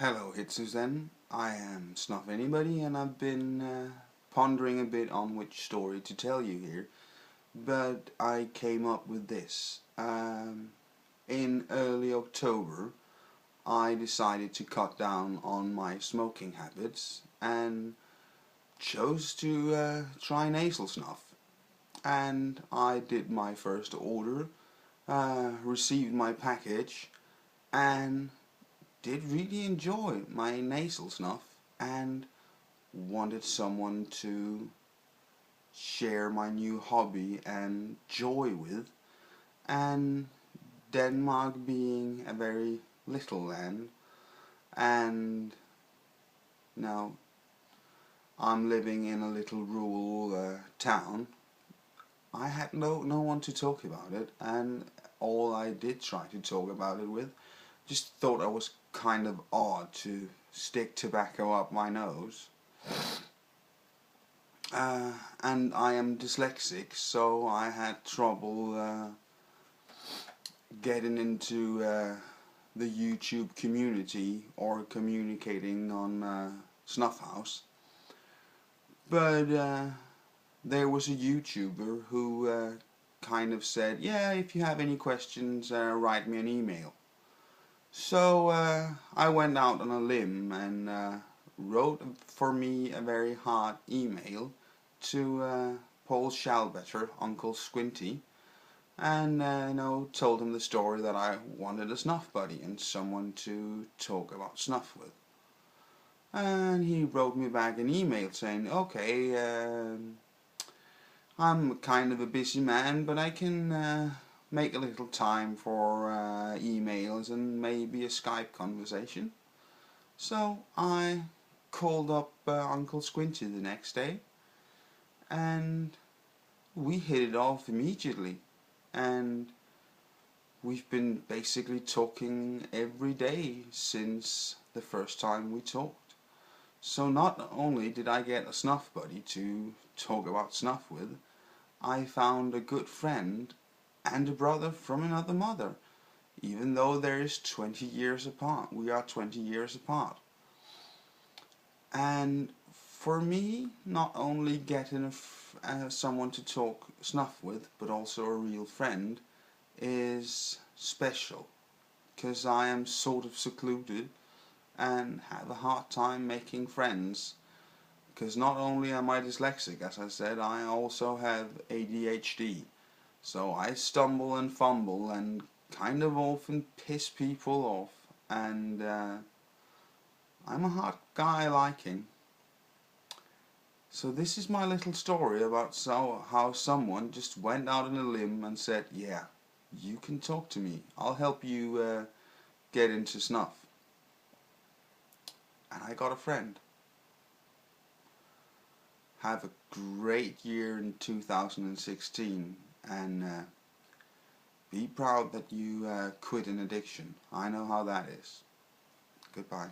Hello, it's Suzanne. I am Snuff Anybody, and I've been pondering a bit on which story to tell you here. But I came up with this. In early October, I decided to cut down on my smoking habits and chose to try nasal snuff. And I did my first order, received my package, and did really enjoy my nasal snuff and wanted someone to share my new hobby and joy with. And Denmark being a very little land, and now I'm living in a little rural town, I had no one to talk about it, and all I did try to talk about it with just thought I was kind of odd to stick tobacco up my nose. And I am dyslexic, so I had trouble getting into the YouTube community or communicating on Snuff House. But there was a YouTuber who kind of said, yeah, if you have any questions, write me an email. So I went out on a limb and wrote for me a very hard email to Paul Shalbetter, Uncle Squinty, and told him the story that I wanted a snuff buddy and someone to talk about snuff with. And he wrote me back an email saying, okay, I'm kind of a busy man, but I can make a little time for emails and maybe a Skype conversation. So I called up Uncle Squinty the next day, and we hit it off immediately, and we've been basically talking every day since the first time we talked. So not only did I get a snuff buddy to talk about snuff with, I found a good friend and a brother from another mother, even though there is 20 years apart. We are 20 years apart. And for me, not only getting someone to talk snuff with, but also a real friend, is special, because I am sort of secluded and have a hard time making friends, because not only am I dyslexic, as I said, I also have ADHD. So I stumble and fumble and kind of often piss people off, and I'm a hard guy liking. So this is my little story about how someone just went out on a limb and said, yeah, you can talk to me, I'll help you get into snuff. And I got a friend. Have a great year in 2016, and be proud that you quit an addiction. I know how that is. Goodbye.